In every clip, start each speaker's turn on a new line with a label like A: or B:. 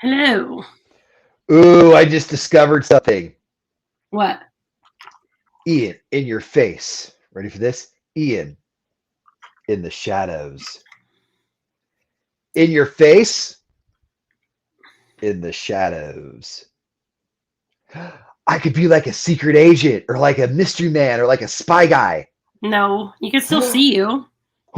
A: Hello.
B: Ooh, I just discovered something.
A: What?
B: Ian, in your face. Ready for this? Ian, in the shadows. In your face, in the shadows. I could be like a secret agent or like a mystery man or like a spy guy.
A: No, you can still see you.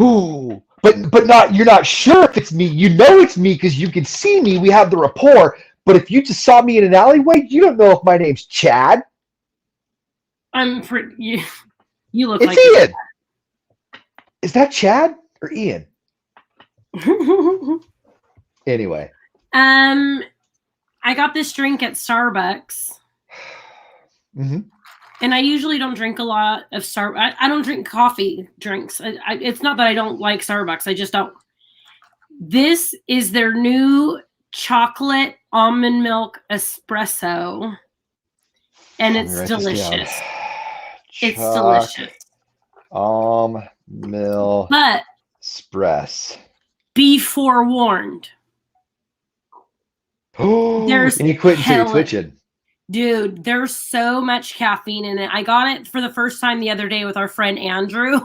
B: Ooh, but not you're not sure if it's me. You know it's me because you can see me. We have the rapport. But if you just saw me in an alleyway, you don't know if my name's Chad.
A: I'm pretty. You look
B: It's
A: like
B: Ian. Is that Chad or Ian?
A: you.
B: Anyway.
A: I got this drink at Starbucks.
B: Mm-hmm.
A: And I usually don't drink a lot of I don't drink coffee drinks. It's not that I don't like Starbucks. I just don't. This is their new chocolate almond milk espresso. And
B: Let me
A: it's
B: write this down.
A: delicious. It's delicious.
B: Milk
A: But
B: Express.
A: be forewarned. There's
B: And you quit until you're twitching.
A: Dude, there's so much caffeine in it. I got it for the first time the other day with our friend Andrew.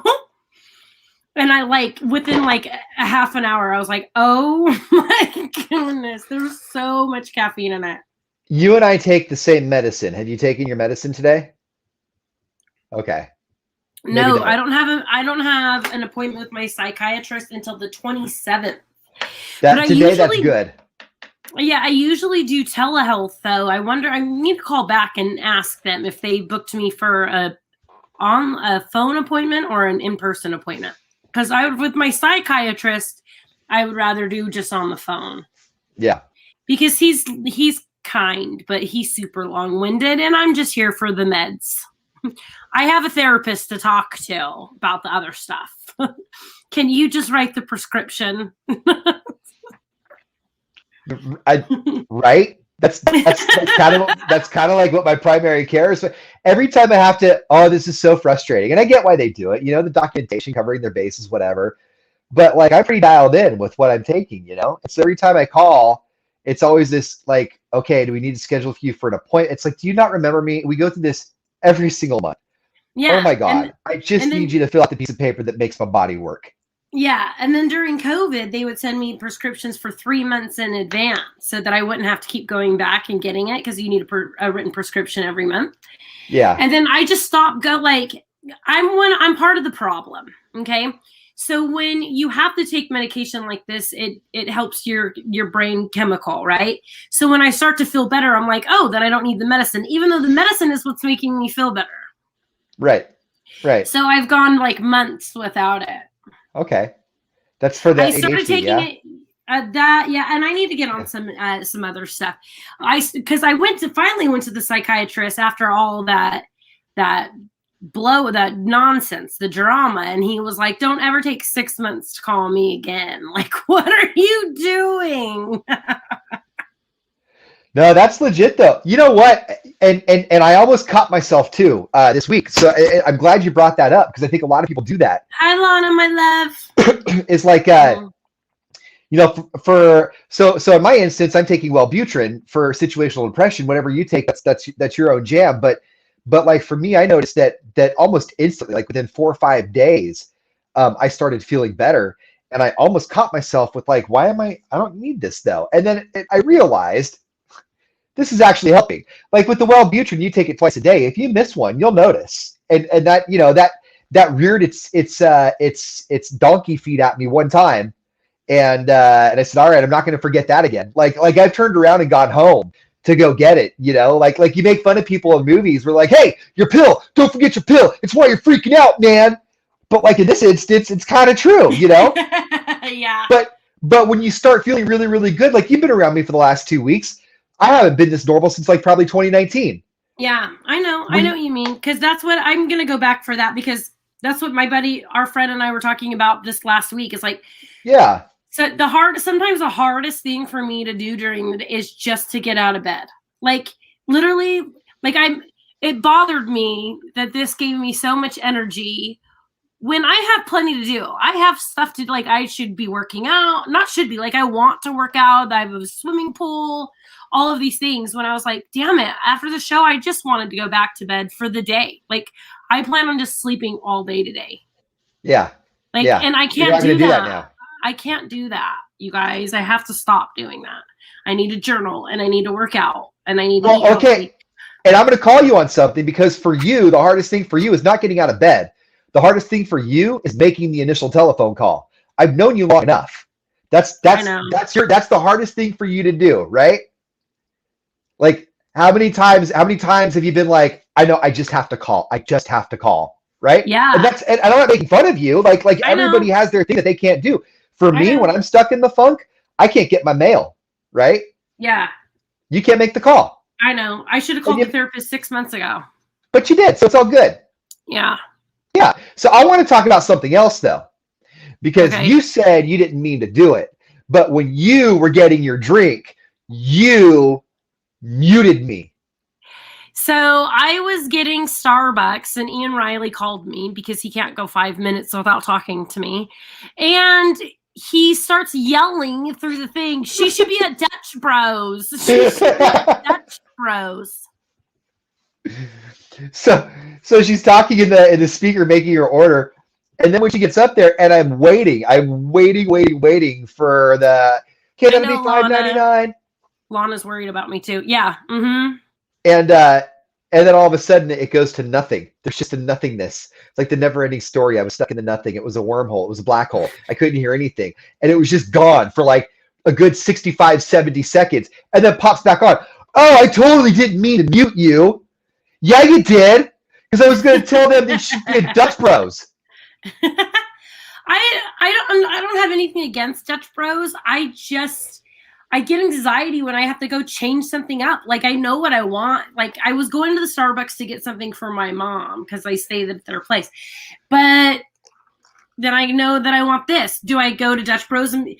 A: And I within a half an hour, I was like, oh my goodness, there's so much caffeine in it.
B: You and I take the same medicine. Have you taken your medicine today? Okay.
A: No, I don't have an appointment with my psychiatrist until the 27th.
B: That's good.
A: Yeah, I usually do telehealth though. I need to call back and ask them if they booked me for a phone appointment or an in-person appointment. Because with my psychiatrist, I would rather do just on the phone.
B: Yeah.
A: Because he's kind, but he's super long-winded, and I'm just here for the meds. I have a therapist to talk to about the other stuff. Can you just write the prescription?
B: Right? That's kind of like what my primary care is. Every time I have to, this is so frustrating. And I get why they do it, the documentation covering their bases, whatever. But like I'm pretty dialed in with what I'm taking, And so every time I call, it's always this like, okay, do we need to schedule you for an appointment? It's like, do you not remember me? We go through this every single month.
A: Yeah.
B: Oh my God. I just need you to fill out the piece of paper that makes my body work.
A: Yeah. And then during COVID, they would send me prescriptions for 3 months in advance so that I wouldn't have to keep going back and getting it because you need a written prescription every month.
B: Yeah.
A: And then I just stopped I'm part of the problem. Okay. So when you have to take medication like this, it helps your brain chemical, right? So when I start to feel better, I'm like, oh, then I don't need the medicine, even though the medicine is what's making me feel better.
B: Right.
A: So I've gone months without it.
B: Okay. That's for the
A: I started
B: ADHD,
A: taking it. And I need to get on some other stuff. Because I finally went to the psychiatrist after all that nonsense, the drama, and he was like, "Don't ever take 6 months to call me again." Like, what are you doing?
B: No, that's legit though. You know what? And I almost caught myself too this week. So I'm glad you brought that up because I think a lot of people do that.
A: Hi, Lana, my love.
B: It's like so in my instance, I'm taking Wellbutrin for situational depression. Whatever you take, that's your own jam. But like for me, I noticed that almost instantly, like within 4 or 5 days, I started feeling better. And I almost caught myself with like, why am I don't need this though. And then I realized this is actually helping. Like with the Wellbutrin, you take it twice a day. If you miss one, you'll notice. And that, that reared its donkey feet at me one time. And I said, all right, I'm not going to forget that again. Like I've turned around and gone home to go get it, like you make fun of people in movies. We're like, hey, your pill, don't forget your pill. It's why you're freaking out, man. But like in this instance, it's kind of true,
A: Yeah.
B: But when you start feeling really, really good, like you've been around me for the last 2 weeks, I haven't been this normal since like probably 2019.
A: Yeah, I know what you mean. Because that's what I'm going to go back for that because that's what my buddy, our friend and I were talking about this last week. It's like,
B: yeah.
A: So sometimes the hardest thing for me to do during the day is just to get out of bed. Like literally, it bothered me that this gave me so much energy when I have plenty to do. I have stuff to like. I should be working out. Not should be like. I want to work out. I have a swimming pool. All of these things. When I was like, damn it! After the show, I just wanted to go back to bed for the day. Like I plan on just sleeping all day today.
B: Yeah.
A: Like,
B: yeah.
A: and I
B: You're
A: can't
B: not gonna
A: do
B: do
A: that.
B: that now.
A: I can't do that, you guys. I have to stop doing that. I need to journal and I need to work out and I need to eat
B: Okay.
A: healthy.
B: And I'm going to call you on something because for you, the hardest thing for you is not getting out of bed. The hardest thing for you is making the initial telephone call. I've known you long enough. That's the hardest thing for you to do, right? Like how many times have you been like, I know I just have to call. I just have to call, right?
A: Yeah.
B: And I'm not making fun of you. Like everybody has their thing that they can't do. For me, when I'm stuck in the funk, I can't get my mail, right?
A: Yeah.
B: You can't make the call.
A: I know. I should have called the therapist 6 months ago.
B: But you did, so it's all good.
A: Yeah.
B: Yeah. So I want to talk about something else though, because you said you didn't mean to do it, but when you were getting your drink, you muted me.
A: So I was getting Starbucks and Ian Riley called me because he can't go 5 minutes without talking to me. And he starts yelling through the thing. She should be at Dutch Bros. She should be at Dutch Bros.
B: So she's talking in the speaker, making her order, and then when she gets up there, and I'm waiting for the can that be $5.99?
A: Lana's worried about me too. Yeah. Mm-hmm.
B: And then all of a sudden it goes to nothing. There's just a nothingness. It's like the never-ending story. I was stuck in the nothing. It was a wormhole. It was a black hole. I couldn't hear anything. And it was just gone for like a good 65, 70 seconds. And then pops back on. Oh, I totally didn't mean to mute you. Yeah, you did. Because I was going to tell them they should be at Dutch Bros.
A: I don't have anything against Dutch Bros. I get anxiety when I have to go change something up. Like I know what I want. Like I was going to the Starbucks to get something for my mom because I stayed at their place. But then I know that I want this. Do I go to Dutch Bros and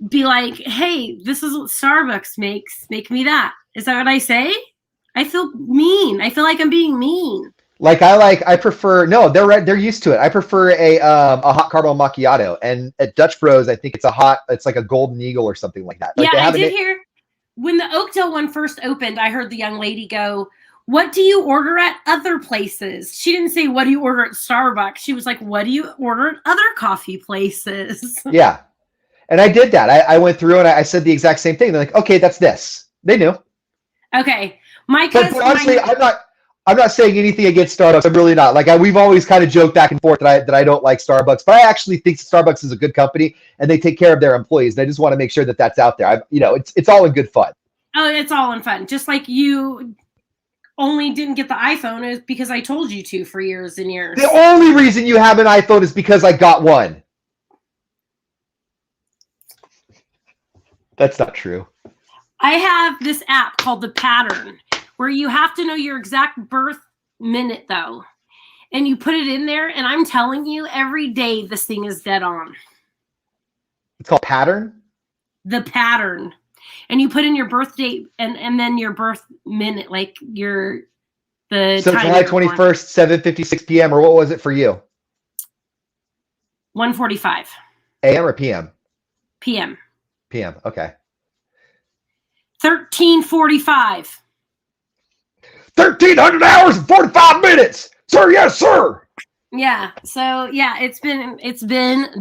A: be like, hey, this is what Starbucks makes. Make me that. Is that what I say? I feel mean. I feel like I'm being mean.
B: I prefer, no, they're used to it. I prefer a hot caramel macchiato, and at Dutch Bros, I think it's like a golden eagle or something like that. Like
A: yeah, I did hear when the Oakdale one first opened, I heard the young lady go, what do you order at other places? She didn't say, what do you order at Starbucks? She was like, what do you order at other coffee places? Yeah.
B: And I did that. I went through and I said the exact same thing. They're like, okay, that's this. They knew.
A: Okay.
B: But honestly, I'm not saying anything against Starbucks. I'm really not. Like we've always kind of joked back and forth that I don't like Starbucks, but I actually think Starbucks is a good company and they take care of their employees. And I just want to make sure that that's out there. It's all in good fun.
A: Oh, it's all in fun. Just like you only didn't get the iPhone is because I told you to for years and years.
B: The only reason you have an iPhone is because I got one. That's not true.
A: I have this app called The Pattern where you have to know your exact birth minute, though. And you put it in there, and I'm telling you, every day this thing is dead on.
B: It's called Pattern?
A: The Pattern. And you put in your birth date and then your birth minute, like the
B: so
A: time.
B: July 21st, 7:56 p.m., or what was it for you?
A: 1:45.
B: A.M. or p.m.?
A: p.m.
B: p.m., okay.
A: 13:45.
B: 1,300 hours and 45 minutes. Sir, yes, sir.
A: Yeah. So yeah, it's been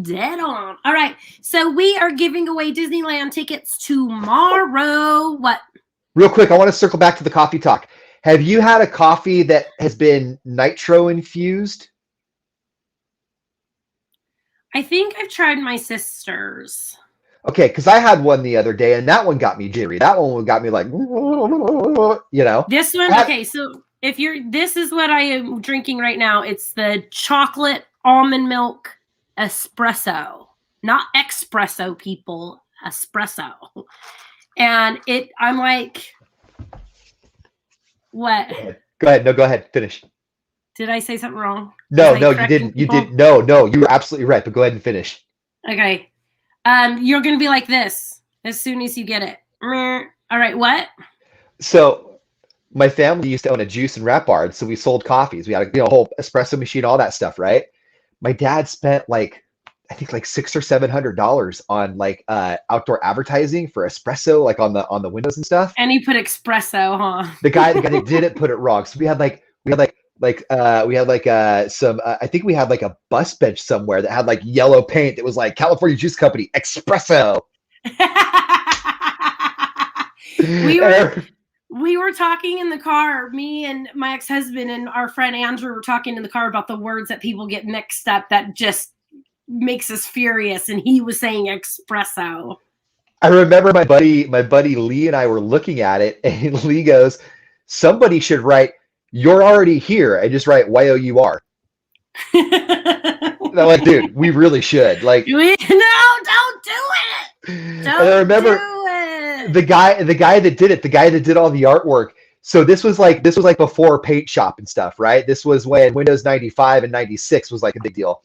A: dead on. All right. So we are giving away Disneyland tickets tomorrow. What?
B: Real quick, I want to circle back to the coffee talk. Have you had a coffee that has been nitro infused?
A: I think I've tried my sister's.
B: Okay, because I had one the other day, and that one got me jittery. That one got me like,
A: This one, okay, so this is what I am drinking right now. It's the chocolate almond milk espresso. Not espresso, people. Espresso. And I'm like, what?
B: Go ahead. No, go ahead. Finish.
A: Did I say something wrong?
B: No, you didn't. You did. No, you were absolutely right, but go ahead and finish.
A: Okay. You're going to be like this as soon as you get it. All right, what?
B: So my family used to own a juice and wrap bar, so we sold coffees. We had a whole espresso machine, all that stuff, right? my dad spent like, I think like $600 or $700 on like outdoor advertising for espresso, like on the windows and stuff.
A: And he put espresso, huh?
B: The guy that did it put it wrong. So we had some I think we had like a bus bench somewhere that had like yellow paint that was like California Juice Company espresso.
A: We were talking in the car, me and my ex-husband and our friend Andrew were talking in the car about the words that people get mixed up that just makes us furious, and he was saying espresso.
B: I remember my buddy Lee and I were looking at it, and Lee goes, somebody should write, "You're already here," and just write YOUR. And I'm like, dude, we really should. Like,
A: no, don't do it. Don't
B: I remember
A: do it.
B: the guy that did it, the guy that did all the artwork. So this was like before Paint Shop and stuff, right? This was when Windows 95 and 96 was like a big deal.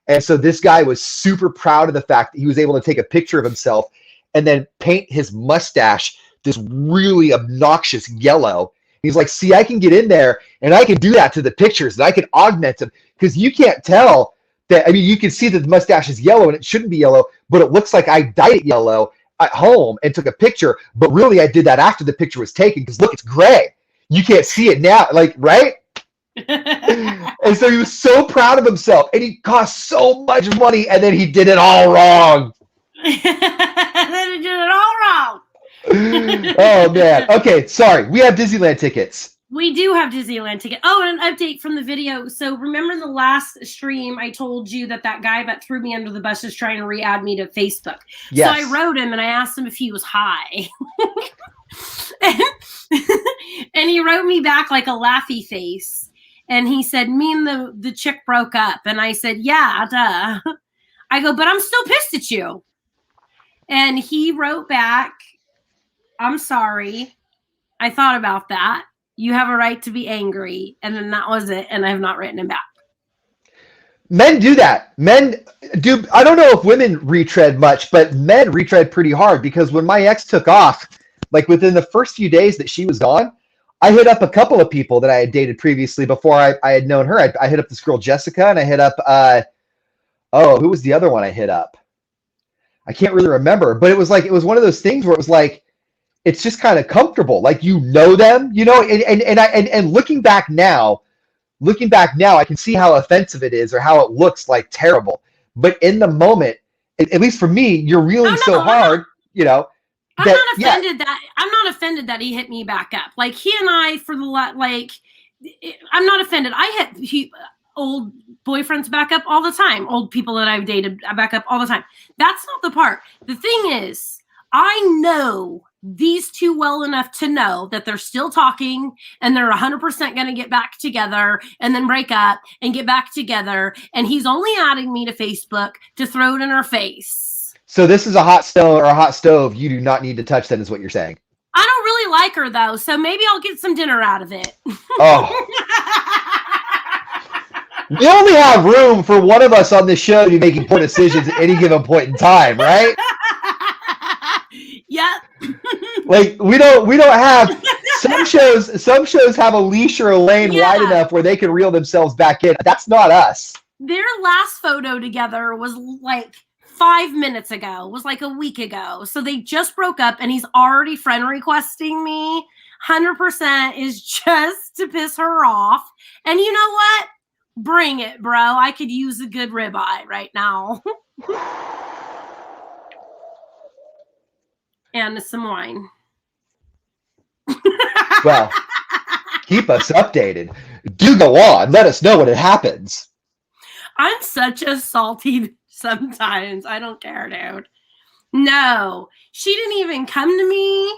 B: And so this guy was super proud of the fact that he was able to take a picture of himself and then paint his mustache this really obnoxious yellow. He's like, see, I can get in there and I can do that to the pictures and I can augment them, because you can't tell that. I mean, you can see that the mustache is yellow and it shouldn't be yellow, but it looks like I dyed it yellow at home and took a picture. But really, I did that after the picture was taken, because look, it's gray. You can't see it now, like, right? And so he was so proud of himself, and he cost so much money, and then he did it all wrong.
A: Then he did it all wrong.
B: Oh man. Okay, sorry. We have Disneyland tickets.
A: We do have Disneyland ticket. Oh, and an update from the video. So remember in the last stream, I told you that guy that threw me under the bus is trying to re-add me to Facebook.
B: Yes.
A: So I wrote him and I asked him if he was high. And he wrote me back like a laughy face. And he said, me and the chick broke up. And I said, yeah, duh. I go, but I'm still pissed at you. And he wrote back, I'm sorry. I thought about that. You have a right to be angry. And then that was it. And I have not written him back.
B: Men do that. Men do. I don't know if women retread much, but men retread pretty hard, because when my ex took off, like within the first few days that she was gone, I hit up a couple of people that I had dated previously before I had known her. I hit up this girl, Jessica, and I hit up, who was the other one I hit up? I can't really remember, but it was one of those things where it was like, it's just kind of comfortable. Like, you know them, you know, and looking back now, I can see how offensive it is or how it looks like terrible. But in the moment, at least for me, you're reeling so hard, you know.
A: I'm not offended that he hit me back up. Like, he and I, I'm not offended. I hit old boyfriends back up all the time. Old people that I've dated back up all the time. That's not the part. The thing is, I know these two well enough to know that they're still talking and they're 100% going to get back together and then break up and get back together. And he's only adding me to Facebook to throw it in her face.
B: So this is a hot stone or a hot stove you do not need to touch, then, is what you're saying.
A: I don't really like her, though, so maybe I'll get some dinner out of it.
B: Oh. We only have room for one of us on this show to be making poor decisions at any given point in time, right?
A: Yep.
B: Like, we don't have some shows have a leash or a lane wide enough where they can reel themselves back in. That's not us.
A: Their last photo together was like 5 minutes ago, was like a week ago. So they just broke up and he's already friend requesting me. 100% is just to piss her off. And you know what? Bring it, bro. I could use a good ribeye right now. And some wine.
B: Well, keep us updated. Do go on. Let us know when it happens.
A: I'm such a salty sometimes. I don't care, dude. No, she didn't even come to me.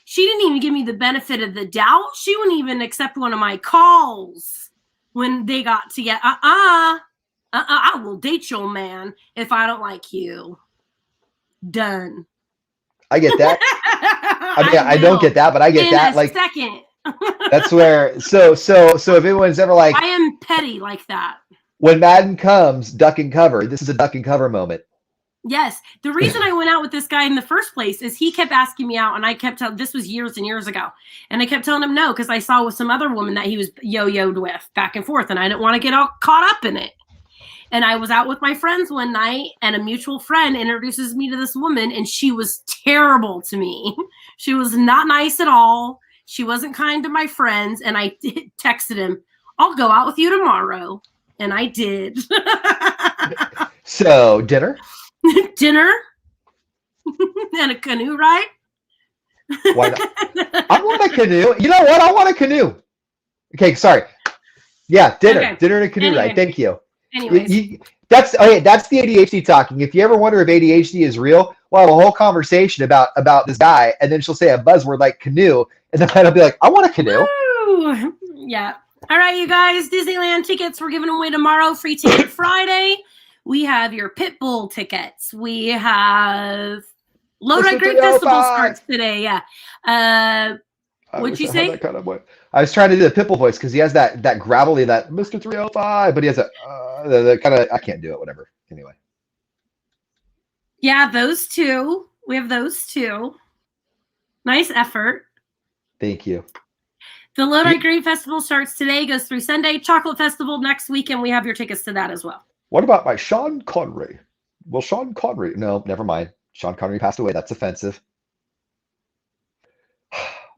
A: She didn't even give me the benefit of the doubt. She wouldn't even accept one of my calls when they got together. I will date your man if I don't like you. Done.
B: I get that. I mean, I don't get that, but I get that. Like,
A: second.
B: That's where. So if anyone's ever like,
A: I am petty like that.
B: When Madden comes, duck and cover. This is a duck and cover moment.
A: Yes. The reason I went out with this guy in the first place is he kept asking me out, and I kept telling, this was years and years ago, and I kept telling him no because I saw with some other woman that he was yo-yoed with back and forth, and I didn't want to get all caught up in it. And I was out with my friends one night, and a mutual friend introduces me to this woman, and she was terrible to me. She was not nice at all. She wasn't kind to my friends. And I texted him, I'll go out with you tomorrow. And I did.
B: So, dinner?
A: Dinner and a canoe ride.
B: Why not? I want a canoe. You know what? I want a canoe. Okay, sorry. Yeah, dinner.
A: Okay.
B: Dinner and a canoe ride. Thank you.
A: Anyways.
B: That's the ADHD talking. If you ever wonder if ADHD is real, we'll have a whole conversation about this guy, and then she'll say a buzzword like canoe, and then I'll be like, I want a canoe.
A: Woo! Yeah. All right, you guys. Disneyland tickets we're giving away tomorrow. Free ticket Friday. We have your Pitbull tickets. We have Low Ride Great Festival starts today. Yeah. What'd you say?
B: I was trying to do the Pitbull voice because he has that gravelly, that Mr. 305, but he has a the kind of, I can't do it, whatever. Anyway.
A: Yeah, those two. We have those two. Nice effort.
B: Thank you.
A: The Low Ride Great Festival starts today, goes through Sunday. Chocolate Festival next weekend. We have your tickets to that as well.
B: What about my Sean Connery? Well, Sean Connery. No, never mind. Sean Connery passed away. That's offensive.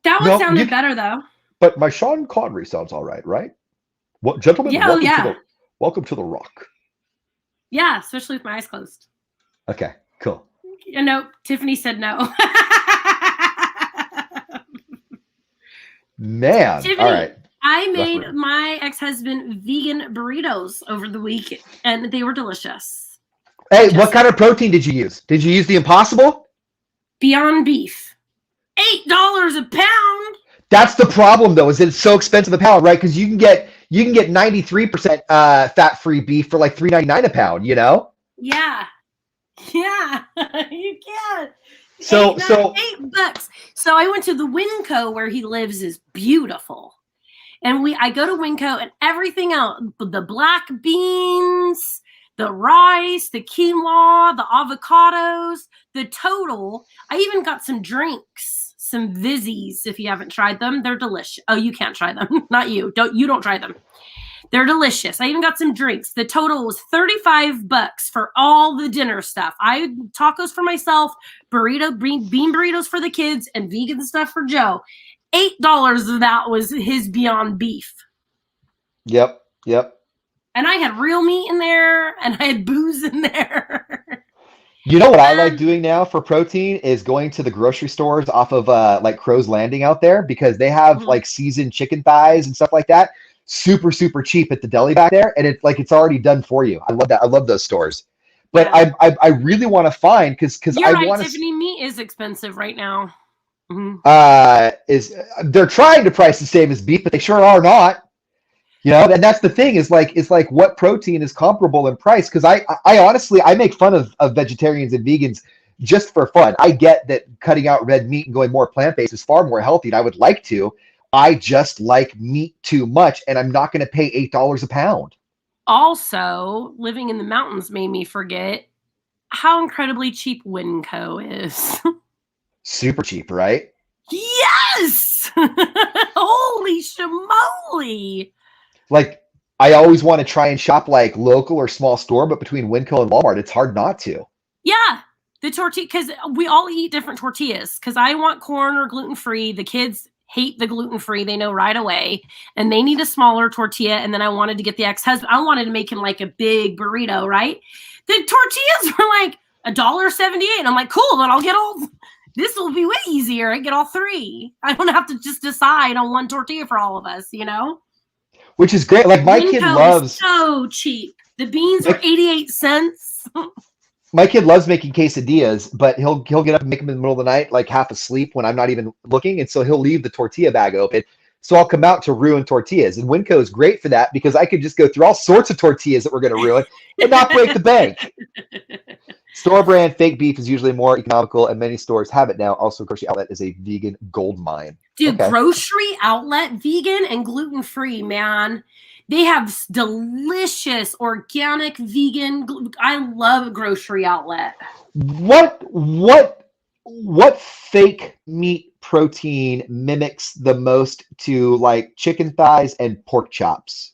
A: That one sounded better, though.
B: But my Sean Connery sounds all right, right? What, gentlemen, welcome to the Rock.
A: Yeah, especially with my eyes closed.
B: Okay, cool.
A: No, Tiffany said no.
B: Man,
A: Tiffany,
B: all right.
A: I made my ex-husband vegan burritos over the week, and they were delicious.
B: Hey, what kind of protein did you use? Did you use the Impossible?
A: Beyond Beef. $8 a pound.
B: That's the problem, though, is that it's so expensive a pound, right? Because you can get 93% fat-free beef for like $3.99 a pound. You know?
A: Yeah, you can.
B: So
A: $8. So I went to the Winco where he lives is beautiful. And I go to Winco and everything else, the black beans, the rice, the quinoa, the avocados, the total. I even got some drinks, some Vizzies if you haven't tried them. They're delicious. Oh, you can't try them. Not you. Don't try them. They're delicious. I even got some drinks. The total was $35 for all the dinner stuff. I had tacos for myself, bean burritos for the kids, and vegan stuff for Joe. $8 of that was his Beyond Beef.
B: Yep.
A: And I had real meat in there, and I had booze in there.
B: You know what I like doing now for protein is going to the grocery stores off of like Crow's Landing out there, because they have like seasoned chicken thighs and stuff like that. Super, super cheap at the deli back there, and it's already done for you. I love that. I love those stores. But yeah. I really want to find because I want to.
A: Tiffany, meat is expensive right now.
B: They're trying to price the same as beef, but they sure are not. You know, and that's the thing is like what protein is comparable in price? Because I honestly I make fun of vegetarians and vegans just for fun. I get that cutting out red meat and going more plant-based is far more healthy, and I would like to. I just like meat too much, and I'm not going to pay $8 a pound.
A: Also, living in the mountains made me forget how incredibly cheap Winco is.
B: Super cheap, right?
A: Yes! Holy shamoly!
B: Like, I always want to try and shop like local or small store, but between Winco and Walmart, it's hard not to.
A: Yeah, the tortilla, because we all eat different tortillas. Because I want corn or gluten-free. The kids hate the gluten-free. They know right away. And they need a smaller tortilla. And then I wanted to get the ex-husband. I wanted to make him like a big burrito, right? The tortillas were like $1.78. And I'm like, cool, then I'll get all... This will be way easier. I get all three. I don't have to just decide on one tortilla for all of us, you know?
B: Which is great. Like my kid loves...
A: so cheap. The beans are 88 cents.
B: My kid loves making quesadillas, but he'll get up and make them in the middle of the night, like half asleep when I'm not even looking. And so he'll leave the tortilla bag open. So I'll come out to ruin tortillas. And Winco is great for that because I could just go through all sorts of tortillas that we're going to ruin and not break the bank. Store brand fake beef is usually more economical, and many stores have it now. Also, Grocery Outlet is a vegan gold mine.
A: Dude, okay. Grocery Outlet, vegan and gluten-free, man. They have delicious organic vegan. I love Grocery Outlet.
B: What fake meat protein mimics the most to like chicken thighs and pork chops?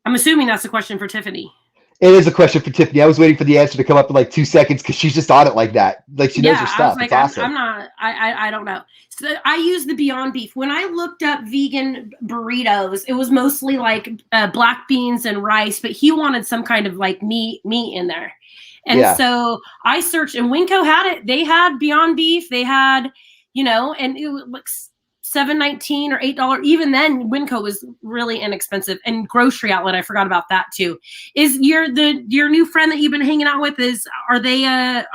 A: I'm assuming that's a question for Tiffany.
B: It is a question for Tiffany. I was waiting for the answer to come up in like 2 seconds because she's just on it like that. Like she knows her
A: I was
B: stuff.
A: like,
B: It's awesome.
A: I'm not, I don't know. So I use the Beyond Beef. When I looked up vegan burritos, it was mostly like black beans and rice, but he wanted some kind of like meat in there. And so I searched, and Winco had it. They had Beyond Beef. They had, and it looks $7.19 or $8. Even then, Winco was really inexpensive. And Grocery Outlet, I forgot about that too. Is your new friend that you've been hanging out with? Are they a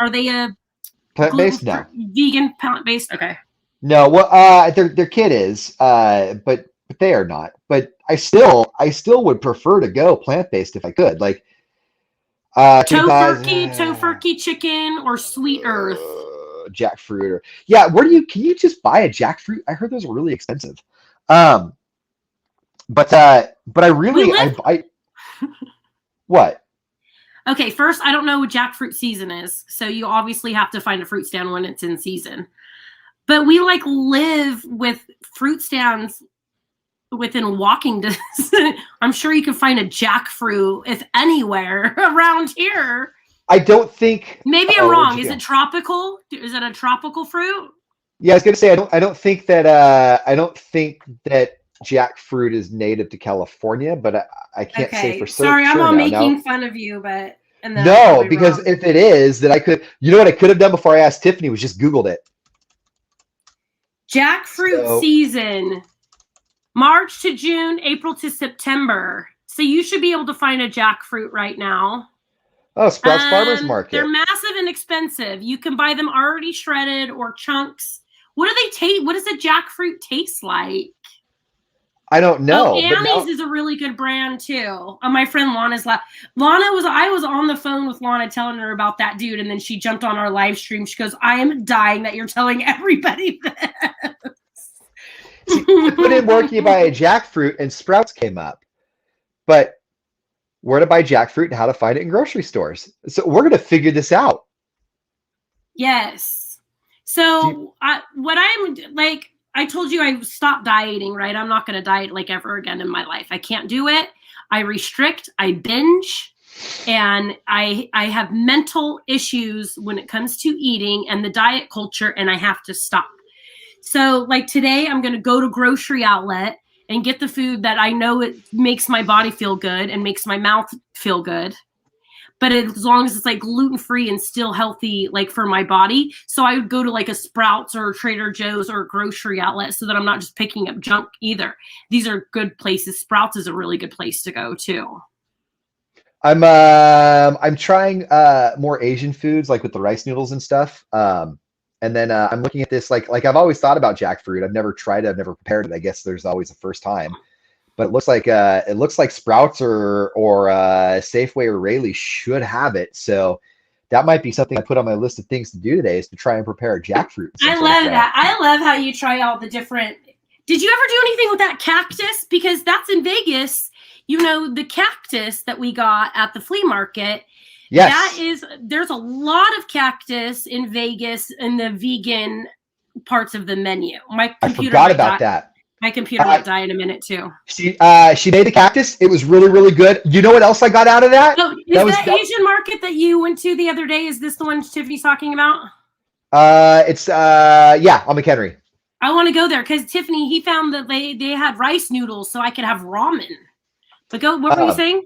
B: plant-based? No.
A: Vegan, plant-based? Okay.
B: No. Well, their kid is, but they are not. But I still would prefer to go plant-based if I could. Like
A: tofurkey chicken or Sweet Earth.
B: Jackfruit or can you just buy a jackfruit? I heard those are really expensive. But I really I what?
A: Okay, first, I don't know what jackfruit season is, so you obviously have to find a fruit stand when it's in season. But we like live with fruit stands within walking distance. I'm sure you can find a jackfruit if anywhere around here.
B: I don't think.
A: Maybe I'm wrong. Is it tropical? Is it a tropical fruit?
B: Yeah, I was gonna say I don't think that jackfruit is native to California, but I can't say for certain.
A: Sorry, I'm all making fun of you, but
B: no, because wrong. If it is, then I could. You know what I could have done before I asked Tiffany was just Googled it.
A: Jackfruit season, March to June, April to September. So you should be able to find a jackfruit right now.
B: Oh, Sprouts Farmers Market.
A: They're massive and expensive. You can buy them already shredded or chunks. What do they taste? What does a jackfruit taste like?
B: I don't know.
A: Annie's is a really good brand too. My friend Lana's I was on the phone with Lana telling her about that dude, and then she jumped on our live stream. She goes, I am dying that you're telling everybody this.
B: I put in where can you buy a jackfruit, and Sprouts came up. But where to buy jackfruit and how to find it in grocery stores. So we're going to figure this out.
A: Yes. So I told you I stopped dieting, right? I'm not going to diet like ever again in my life. I can't do it. I restrict, I binge, and I have mental issues when it comes to eating and the diet culture, and I have to stop. So like today, I'm going to go to Grocery Outlet and get the food that I know it makes my body feel good and makes my mouth feel good. But as long as it's like gluten-free and still healthy, like for my body. So I would go to like a Sprouts or a Trader Joe's or a Grocery Outlet so that I'm not just picking up junk either. These are good places. Sprouts is a really good place to go too.
B: I'm trying more Asian foods, like with the rice noodles and stuff. And then I'm looking at this like I've always thought about jackfruit. I've never tried it. I've never prepared it. I guess there's always a first time. But it looks like Sprouts or Safeway or Rayleigh should have it. So that might be something I put on my list of things to do today is to try and prepare a jackfruit.
A: I love that. I love how you try all the different. Did you ever do anything with that cactus? Because that's in Vegas. You know, the cactus that we got at the flea market.
B: Yes.
A: There's a lot of cactus in Vegas in the vegan parts of the menu.
B: I forgot about that.
A: My computer might die in a minute too.
B: She made the cactus. It was really, really good. You know what else I got out of that?
A: So that Asian market that you went to the other day, is this the one Tiffany's talking about?
B: It's on McHenry.
A: I want to go there because Tiffany, he found that they had rice noodles so I could have ramen. But what were you saying?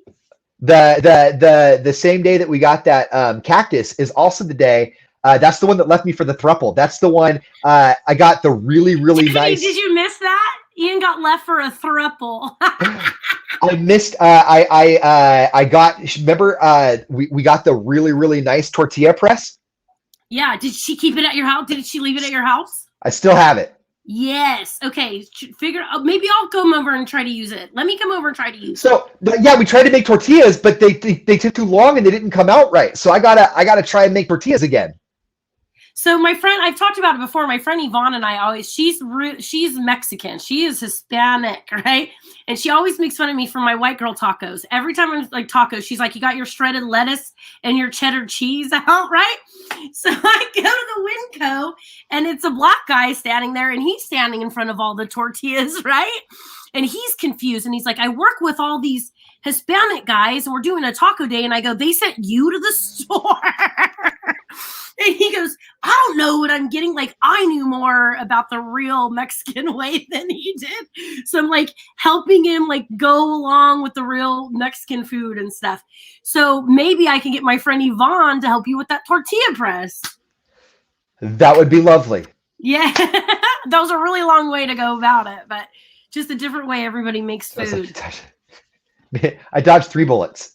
B: The same day that we got that cactus is also the day. That's the one that left me for the throuple. That's the one I got the really, really
A: Tiffany,
B: nice.
A: Did you miss that? Ian got left for a throuple.
B: I missed. I got. Remember, we got the really, really nice tortilla press.
A: Yeah. Did she keep it at your house? Did she leave it at your house?
B: I still have it.
A: Yes. Okay. Maybe I'll come over and try to use it. Let me come over and try to use it.
B: So yeah, we tried to make tortillas, but they took too long and they didn't come out right. So I gotta try and make tortillas again.
A: So my friend, I've talked about it before. My friend Yvonne and I she's Mexican. She is Hispanic, right? And she always makes fun of me for my white girl tacos. Every time I'm like tacos, she's like, you got your shredded lettuce and your cheddar cheese out, right? So I go to the Winco and it's a black guy standing there and he's standing in front of all the tortillas, right? And he's confused and he's like, I work with all these Hispanic guys and we're doing a taco day. And I go, they sent you to the store. And he goes, I don't know what I'm getting. Like, I knew more about the real Mexican way than he did. So I'm like helping him like go along with the real Mexican food and stuff. So maybe I can get my friend Yvonne to help you with that tortilla press.
B: That would be lovely.
A: Yeah. That was a really long way to go about it, but just a different way everybody makes food.
B: I dodged 3 bullets.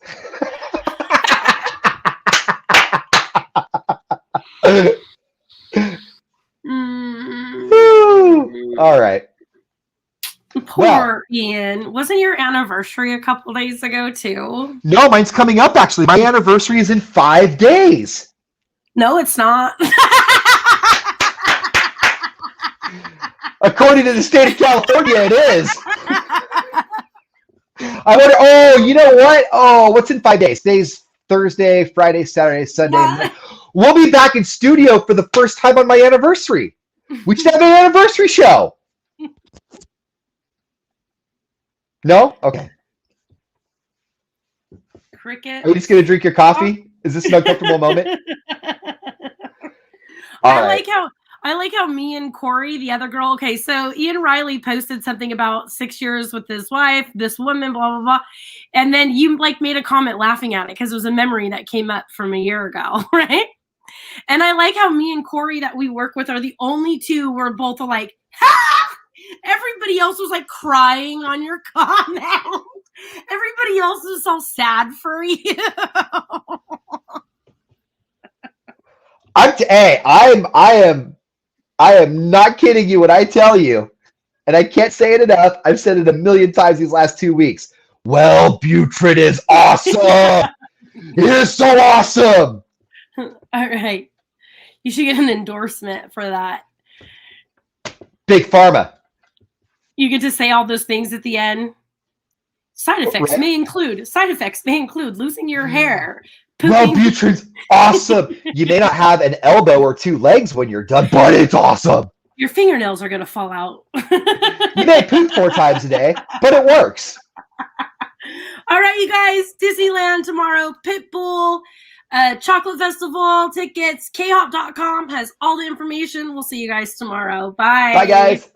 B: All right.
A: Poor Ian. Wasn't your anniversary a couple days ago too?
B: No, mine's coming up actually. My anniversary is in 5 days.
A: No, it's not.
B: According to the state of California, it is. I wonder. Oh, you know what? Oh, what's in 5 days? Today's Thursday, Friday, Saturday, Sunday. Yeah. We'll be back in studio for the first time on my anniversary. We should have an anniversary show. No? Okay.
A: Cricket.
B: Are you just going to drink your coffee? Is this an uncomfortable moment?
A: I like how me and Corey, the other girl, okay, so Ian Riley posted something about 6 years with his wife, this woman, blah, blah, blah. And then you like made a comment laughing at it because it was a memory that came up from a year ago, right? And I like how me and Corey that we work with are the only two where both are like, ha! Everybody else was like crying on your comment. Everybody else is so sad for you.
B: I am not kidding you when I tell you, and I can't say it enough. I've said it a million times these last 2 weeks. Well, Butrid is awesome. It is so awesome.
A: All right. You should get an endorsement for that.
B: Big Pharma.
A: You get to say all those things at the end. Side effects may include losing your hair. Pooping.
B: Well, Butrid's awesome. You may not have an elbow or 2 legs when you're done, but it's awesome.
A: Your fingernails are going to fall out.
B: You may poop 4 times a day, but it works.
A: All right, you guys. Disneyland tomorrow. Pitbull, Chocolate Festival tickets. khop.com has all the information. We'll see you guys tomorrow. Bye.
B: Bye, guys.